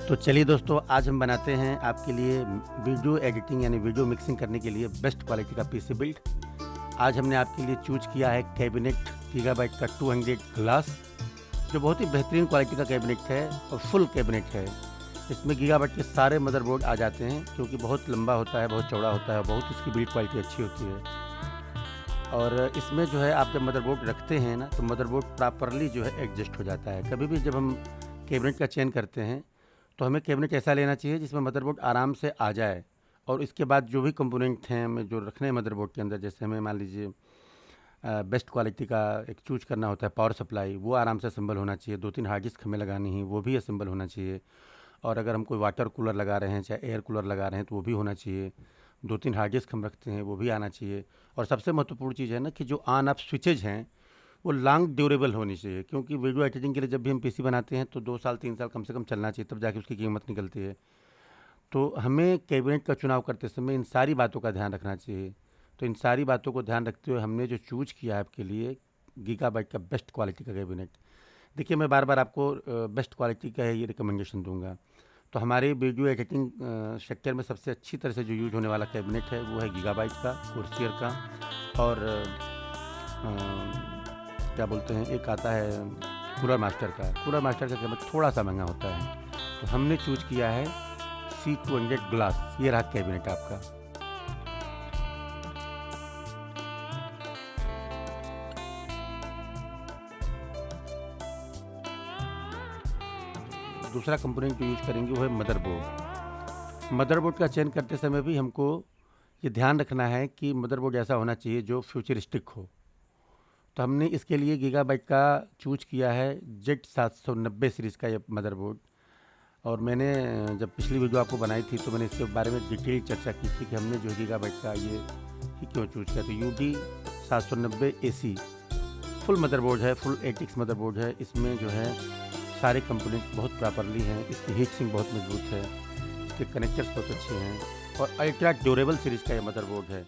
तो चलिए दोस्तों, आज हम बनाते हैं आपके लिए वीडियो एडिटिंग यानी वीडियो मिक्सिंग करने के लिए बेस्ट क्वालिटी का पीसी बिल्ड। आज हमने आपके लिए चूज़ किया है कैबिनेट गीगाबाइट का 200 ग्लास, जो बहुत ही बेहतरीन क्वालिटी का कैबिनेट है और फुल कैबिनेट है। इसमें गीगाबाइट के सारे मदरबोर्ड आ जाते हैं, क्योंकि बहुत लंबा होता है, बहुत चौड़ा होता है, बहुत इसकी बिल्ड क्वालिटी अच्छी होती है। और इसमें जो है आप जब मदरबोर्ड रखते हैं ना, तो मदरबोर्ड प्रॉपरली जो है एडजस्ट हो जाता है। कभी भी जब हम कैबिनेट का चयन करते हैं तो हमें कैबिनेट ऐसा लेना चाहिए जिसमें मदरबोर्ड आराम से आ जाए, और इसके बाद जो भी कंपोनेंट हैं हमें जो रखने हैं मदरबोर्ड के अंदर, जैसे हमें मान लीजिए बेस्ट क्वालिटी का एक चूज करना होता है पावर सप्लाई, वो आराम से असेंबल होना चाहिए। 2-3 हार्ड डिस्क हमें लगानी है, वो भी असेंबल होना चाहिए। और अगर हम कोई वाटर कूलर लगा रहे हैं, चाहे एयर कूलर लगा रहे हैं, तो वो भी होना चाहिए। 2-3 हार्ड डिस्क हम रखते हैं, वो भी आना चाहिए। और सबसे महत्वपूर्ण चीज़ है ना कि जो ऑन ऑफ स्विचेज हैं वो लॉन्ग ड्यूरेबल होनी चाहिए, क्योंकि वीडियो एडिटिंग के लिए जब भी हम पीसी बनाते हैं तो 2 साल 3 साल कम से कम चलना चाहिए, तब जाके उसकी कीमत निकलती है। तो हमें कैबिनेट का चुनाव करते समय इन सारी बातों का ध्यान रखना चाहिए। तो इन सारी बातों को ध्यान रखते हुए हमने जो चूज किया है आपके लिए गीगाबाइट का बेस्ट क्वालिटी का कैबिनेट। देखिए, मैं बार बार आपको बेस्ट क्वालिटी का ही रिकमेंडेशन दूंगा। तो हमारे वीडियो एडिटिंग सेक्टर में सबसे अच्छी तरह से जो यूज होने वाला कैबिनेट है वो है गीगाबाइट का, कोर्सियर का। और क्या बोलते हैं, एक आता है कूलर मास्टर का। कूलर मास्टर का कीमत थोड़ा सा महंगा होता है। तो हमने चूज किया है C200 ग्लास। ये रहा कैबिनेट आपका। दूसरा कंपोनेंट जो यूज करेंगे वो है मदरबोर्ड। मदरबोर्ड का चयन करते समय भी हमको ये ध्यान रखना है कि मदरबोर्ड ऐसा होना चाहिए जो फ्यूचरिस्टिक हो। तो हमने इसके लिए गीगाबाइट का चूज किया है Z790 सीरीज़ का ये मदरबोर्ड। और मैंने जब पिछली वीडियो आपको बनाई थी तो मैंने इसके बारे में डिटेल चर्चा की थी कि हमने जो गीगाबाइट का ये ही क्यों चूज किया। तो UD790AC फुल मदरबोर्ड है, फुल 8X मदरबोर्ड है। इसमें जो है सारे कंपोनेंट बहुत प्रॉपरली हैं, इसकी हीट सिंक बहुत मजबूत है, इसके कनेक्टर्स बहुत अच्छे हैं, और अल्ट्रा ड्यूरेबल सीरीज़ का ये मदरबोर्ड है।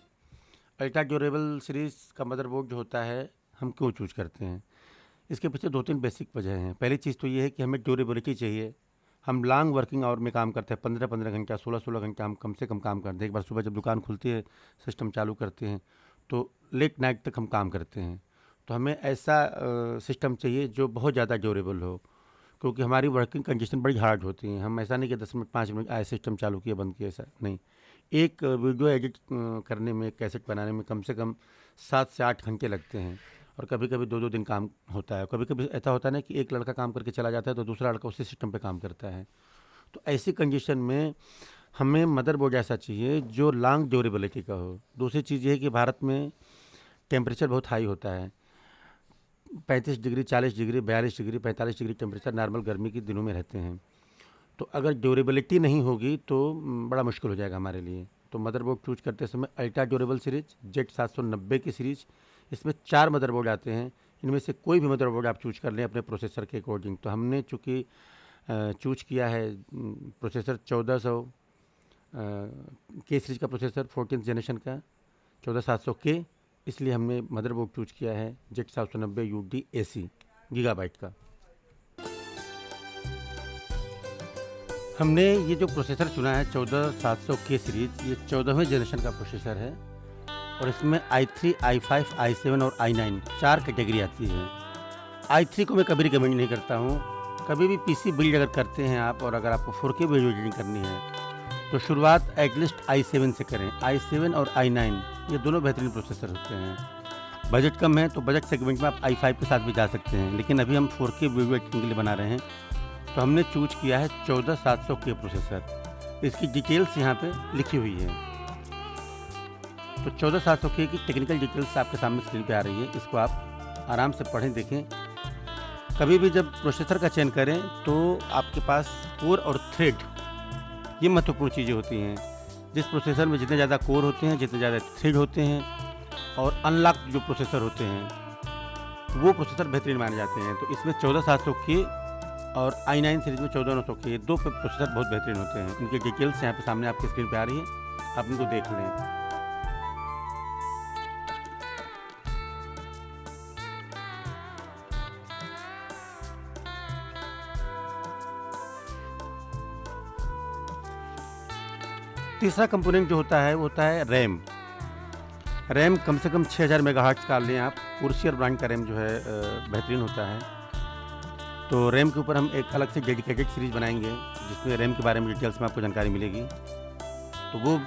अल्ट्रा ड्यूरेबल सीरीज़ का मदरबोर्ड जो होता है हम क्यों चूज करते हैं, इसके पीछे 2-3 बेसिक वजह हैं। पहली चीज़ तो ये है कि हमें ड्यूरेबिलिटी चाहिए। हम लॉन्ग वर्किंग आवर में काम करते हैं, 15-15 घंटा, 16-16 घंटा हम कम से कम काम करते हैं। एक बार सुबह जब दुकान खुलती है, सिस्टम चालू करते हैं, तो लेट नाइट तक हम काम करते हैं। तो हमें ऐसा सिस्टम चाहिए जो बहुत ज़्यादा ड्यूरेबल हो, क्योंकि हमारी वर्किंग कंडीशन बड़ी हार्ड होती हैं। हम ऐसा नहीं कि 10 मिनट 5 मिनट आए सिस्टम चालू किया बंद किया, ऐसा नहीं। एक वीडियो एडिट करने में, कैसेट बनाने में कम से कम 7 से 8 घंटे लगते हैं, और कभी कभी 2-2 दिन काम होता है। कभी कभी ऐसा होता है ना कि एक लड़का काम करके चला जाता है तो दूसरा लड़का उसी सिस्टम पे काम करता है। तो ऐसी कंडीशन में हमें मदरबोर्ड ऐसा चाहिए जो लॉन्ग ड्यूरेबिलिटी का हो। दूसरी चीज़ ये है कि भारत में टेम्परेचर बहुत हाई होता है, 35 degree, 40 degree, 42 degree, 45 degree temperature normal गर्मी के दिनों में रहते हैं। तो अगर ड्यूरेबिलिटी नहीं होगी तो बड़ा मुश्किल हो जाएगा हमारे लिए। तो मदरबोर्ड चूज करते समय अल्ट्रा ड्यूरेबल सीरीज Z790 की सीरीज, इसमें 4 मदरबोर्ड आते हैं। इनमें से कोई भी मदरबोर्ड आप चूज कर लें अपने प्रोसेसर के अकॉर्डिंग। तो हमने चूँकि चूज किया है प्रोसेसर 1400 के सीरीज का प्रोसेसर, 14th जनरेशन का 14700K, इसलिए हमने मदरबोर्ड चूज किया है Z790 UD AC गीगाबाइट का। हमने ये जो प्रोसेसर चुना है 14700K सीरीज, ये 14वें जनरेशन का प्रोसेसर है, और इसमें i3, i5, i7 और i9 4 कैटेगरी आती है। i3 को मैं कभी रिकमेंड नहीं करता हूँ। कभी भी पीसी बिल्ड अगर करते हैं आप, और अगर आपको 4K वीडियो एडिटिंग करनी है तो शुरुआत एटलीस्ट i7 से करें। i7 और i9 ये दोनों बेहतरीन प्रोसेसर होते हैं। बजट कम है तो बजट सेगमेंट में आप i5 के साथ भी जा सकते हैं, लेकिन अभी हम 4K वीडियो एडिटिंग के लिए बना रहे हैं तो हमने चूज किया है 14700K प्रोसेसर। इसकी डिटेल्स यहाँ पे लिखी हुई है। तो 14700K की टेक्निकल डिटेल्स आपके सामने स्क्रीन पे आ रही है, इसको आप आराम से पढ़ें, देखें। कभी भी जब प्रोसेसर का चयन करें तो आपके पास कोर और थ्रेड, ये महत्वपूर्ण चीज़ें होती हैं। जिस प्रोसेसर में जितने ज़्यादा कोर होते हैं, जितने ज़्यादा थ्रेड होते हैं, और अनलॉक जो प्रोसेसर होते हैं, वो प्रोसेसर बेहतरीन माने जाते हैं। तो इसमें 14700K और i9 सीरीज में 14900K, ये 2 प्रोसेसर बहुत बेहतरीन होते हैं। इनकी डिटेल्स यहाँ पे सामने आपके स्क्रीन पे आ रही है, आप इनको देख लें। तीसरा कंपोनेंट जो होता है वो होता है रैम। रैम कम से कम 6000 मेगाहर्ट्ज़ का लें आप। कुर्सियर ब्रांड का रैम जो है बेहतरीन होता है। तो रैम के ऊपर हम एक अलग से डेडिकेटेड सीरीज़ बनाएंगे जिसमें रैम के बारे में डिटेल्स में आपको जानकारी मिलेगी, तो वो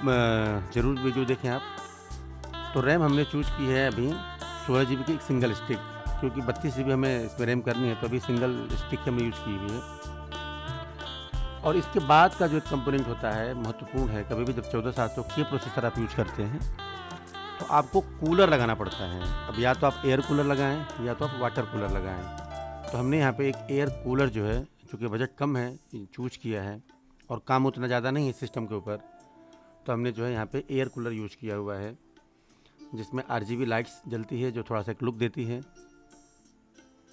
ज़रूर वीडियो देखें आप। तो रैम हमने चूज़ की है अभी 16 GB की एक सिंगल स्टिक, क्योंकि 32 GB हमें इसमें रैम करनी है, तो अभी सिंगल स्टिक हमने यूज़ की हुई है। और इसके बाद का जो एक कंपोनेंट होता है महत्वपूर्ण है, कभी भी जब 14700 के प्रोसेसर आप यूज़ करते हैं तो आपको कूलर लगाना पड़ता है। अब या तो आप एयर कूलर लगाएं या तो आप वाटर कूलर लगाएं। तो हमने यहाँ पे एक एयर कूलर जो है, चूँकि बजट कम है, चूज़ किया है और काम उतना ज़्यादा नहीं है सिस्टम के ऊपर, तो हमने जो है यहाँ पे एयर कूलर यूज़ किया हुआ है जिसमें RGB लाइट्स जलती है जो थोड़ा सा एक लुक देती है।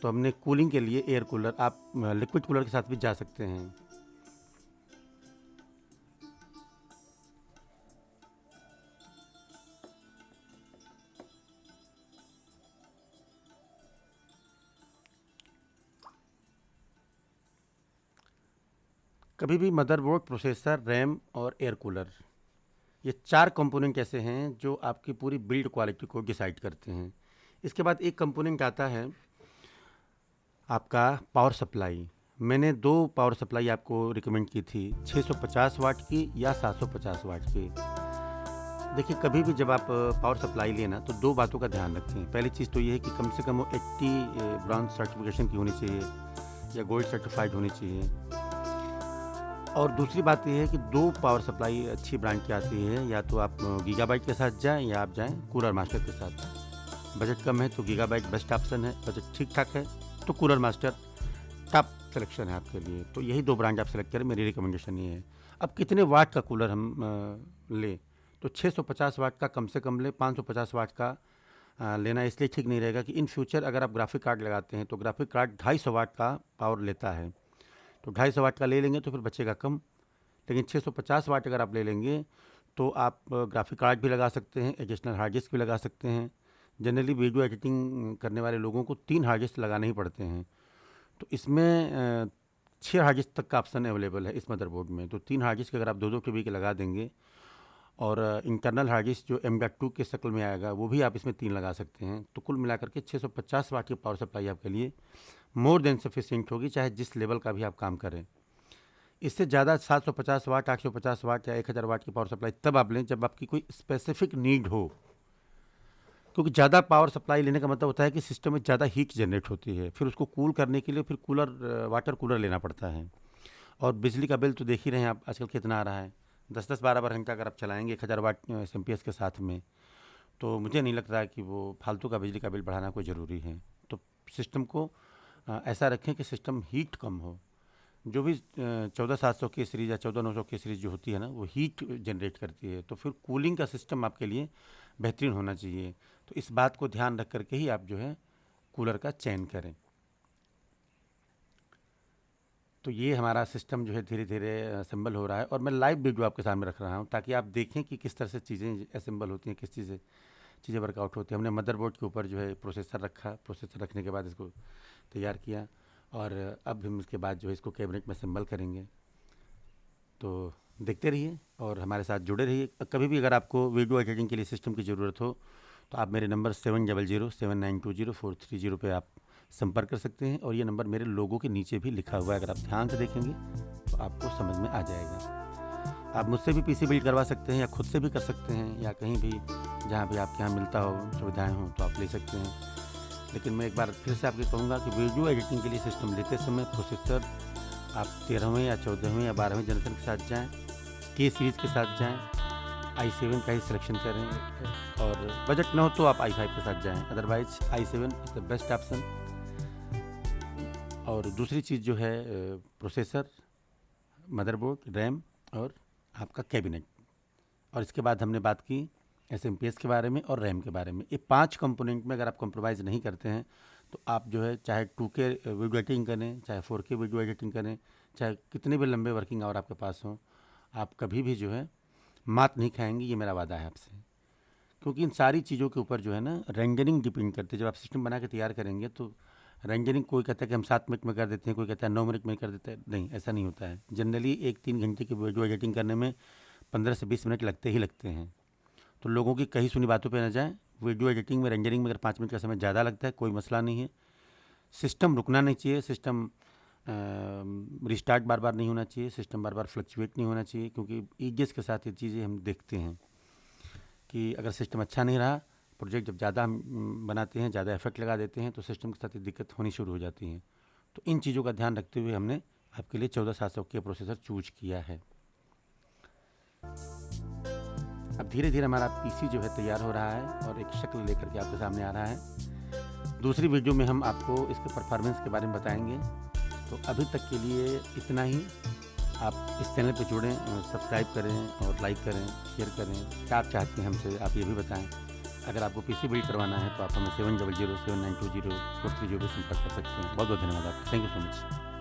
तो हमने कूलिंग के लिए एयर कूलर, आप लिक्विड कूलर के साथ भी जा सकते हैं। कभी भी मदरबोर्ड, प्रोसेसर, रैम और एयर कूलर, ये 4 कंपोनेंट ऐसे हैं जो आपकी पूरी बिल्ड क्वालिटी को डिसाइड करते हैं। इसके बाद एक कंपोनेंट आता है आपका पावर सप्लाई। मैंने 2 पावर सप्लाई आपको रिकमेंड की थी, 650 वाट की या 750 वाट की। देखिए, कभी भी जब आप पावर सप्लाई लेना तो 2 बातों का ध्यान रखें। पहली चीज़ तो ये है कि कम से कम वो 80 ब्रॉन्ज सर्टिफिकेशन की होनी चाहिए या गोल्ड सर्टिफाइड होनी चाहिए। और दूसरी बात ये है कि 2 पावर सप्लाई अच्छी ब्रांड की आती है, या तो आप गीगाबाइट के साथ जाएं या आप जाएं कूलर मास्टर के साथ। बजट कम है तो गीगाबाइट बेस्ट ऑप्शन है, बजट ठीक ठाक है तो कूलर मास्टर टॉप सिलेक्शन है आपके लिए। तो यही 2 ब्रांड आप सेलेक्ट करें, मेरी रिकमेंडेशन ये है। अब कितने वाट का कूलर हम लें, तो 650 वाट का कम से कम लें। 550 वाट का लेना इसलिए ठीक नहीं रहेगा कि इन फ्यूचर अगर आप ग्राफिक कार्ड लगाते हैं तो ग्राफिक कार्ड 250 वाट का पावर लेता है, तो 250 वाट का ले लेंगे तो फिर बचेगा कम। लेकिन 650 वाट अगर आप ले लेंगे तो आप ग्राफिक कार्ड भी लगा सकते हैं, एडिशनल हार्ड डिस्क भी लगा सकते हैं। जनरली वीडियो एडिटिंग करने वाले लोगों को 3 हार्ड डिस्क लगाने ही पड़ते हैं, तो इसमें 6 हार्ड डिस्क तक का ऑप्शन अवेलेबल है इस मदरबोर्ड में। तो 3 हार्ड डिस्क अगर आप 2-2 TB के लगा देंगे, और इंटरनल हार्ड डिस्क जो M.2 के शक्ल में आएगा वो भी आप इसमें 3 लगा सकते हैं। तो कुल मिलाकर के 650 वाट की पावर सप्लाई आपके लिए मोर देन सफिशिएंट होगी, चाहे जिस लेवल का भी आप काम करें। इससे ज़्यादा 750 वाट, 850 वाट या 1000 वाट की पावर सप्लाई तब आप लें जब आपकी कोई स्पेसिफिक नीड हो, क्योंकि ज़्यादा पावर सप्लाई लेने का मतलब होता है कि सिस्टम में ज़्यादा हीट जनरेट होती है, फिर उसको कूल करने के लिए फिर वाटर कूलर लेना पड़ता है। और बिजली का बिल तो देख ही रहे हैं आप आजकल कितना आ रहा है। 10-10, 12-12 घंटा अगर आप चलाएंगे 1000 वाट SMPS के साथ में, तो मुझे नहीं लगता है कि वो फालतू का बिजली का बिल बढ़ाना कोई ज़रूरी है। तो सिस्टम को ऐसा रखें कि सिस्टम हीट कम हो। जो भी 14700 की सीरीज़ या 14900 की सीरीज़ जो होती है ना, वो हीट जनरेट करती है, तो फिर कूलिंग का सिस्टम आपके लिए बेहतरीन होना चाहिए। तो इस बात को ध्यान रख करके ही आप जो है कूलर का चयन करें। तो ये हमारा सिस्टम जो है धीरे धीरे असेंबल हो रहा है, और मैं लाइव वीडियो आपके सामने रख रहा हूँ ताकि आप देखें कि किस तरह से चीज़ें असेंबल होती हैं, किस चीज़ें वर्कआउट होती हैं। हमने मदरबोर्ड के ऊपर जो है प्रोसेसर रखा, प्रोसेसर रखने के बाद इसको तैयार किया, और अब हम इसके बाद जो है इसको कैबिनेट में असेंबल करेंगे। तो देखते रहिए और हमारे साथ जुड़े रहिए। कभी भी अगर आपको वीडियो एडिटिंग के लिए सिस्टम की ज़रूरत हो तो आप मेरे नंबर 7007920430 पे आप संपर्क कर सकते हैं, और ये नंबर मेरे लोगों के नीचे भी लिखा हुआ है। अगर आप ध्यान से देखेंगे तो आपको समझ में आ जाएगा। आप मुझसे भी PC बिल्ड करवा सकते हैं या खुद से भी कर सकते हैं, या कहीं भी जहाँ भी आपके यहाँ मिलता हो, सुविधाएँ हों, तो आप ले सकते हैं। लेकिन मैं एक बार फिर से आपको कहूँगा कि वीडियो एडिटिंग के लिए सिस्टम लेते समय प्रोसेसर आप 13वें या 14वें या 12वें जनरेशन के साथ जाएँ, K सीरीज़ के साथ जाएँ, i7 का ही सिलेक्शन करें, और बजट ना हो तो आप i5 के साथ जाएं, otherwise i7 is the best option. और दूसरी चीज़ जो है प्रोसेसर, मदरबोर्ड, रैम और आपका कैबिनेट। और इसके बाद हमने बात की SMPS के बारे में और रैम के बारे में। ये 5 कंपोनेंट में अगर आप कॉम्प्रोमाइज़ नहीं करते हैं तो आप जो है चाहे 2K वीडियो एडिटिंग करें, चाहे 4K वीडियो एडिटिंग करें, चाहे कितने भी लंबे वर्किंग आवर आपके पास हों, आप कभी भी जो है मात नहीं खाएंगे, ये मेरा वादा है आपसे। क्योंकि इन सारी चीज़ों के ऊपर जो है ना रेंडरिंग डिपेंड करती है। जब आप सिस्टम बना के तैयार करेंगे तो रेंडरिंग कोई कहता है कि हम 7 मिनट में कर देते हैं, कोई कहता है 9 मिनट में कर देते हैं। नहीं, ऐसा नहीं होता है। जनरली 1-3 घंटे की वीडियो एडिटिंग करने में 15 से 20 मिनट लगते ही लगते हैं। तो लोगों की कही सुनी बातों पे न जाएं। वीडियो एडिटिंग में, रेंडरिंग में अगर 5 मिनट का समय ज़्यादा लगता है, कोई मसला नहीं है। सिस्टम रुकना नहीं चाहिए, सिस्टम रिस्टार्ट बार बार नहीं होना चाहिए, सिस्टम बार बार फ्लक्चुएट नहीं होना चाहिए, क्योंकि ईजेस के साथ ये चीज़ें हम देखते हैं कि अगर सिस्टम अच्छा नहीं रहा, प्रोजेक्ट जब ज़्यादा हम बनाते हैं, ज़्यादा एफर्ट लगा देते हैं, तो सिस्टम के साथ ये दिक्कत होनी शुरू हो जाती है। तो इन चीज़ों का ध्यान रखते हुए हमने आपके लिए 14700 के प्रोसेसर चूज किया है। अब धीरे धीरे हमारा पीसी जो है तैयार हो रहा है और एक शक्ल लेकर के आपके सामने आ रहा है। दूसरी वीडियो में हम आपको इसके परफॉर्मेंस के बारे में बताएंगे। तो अभी तक के लिए इतना ही। आप इस चैनल पर जुड़ें, सब्सक्राइब करें और लाइक करें, शेयर करें। क्या आप चाहते हैं हमसे, आप ये भी बताएं। अगर आपको पीसी बिल्ड करवाना है तो आप हमें 7007920430 पर संपर्क कर सकते हैं। बहुत बहुत धन्यवाद आपका। Thank you so much.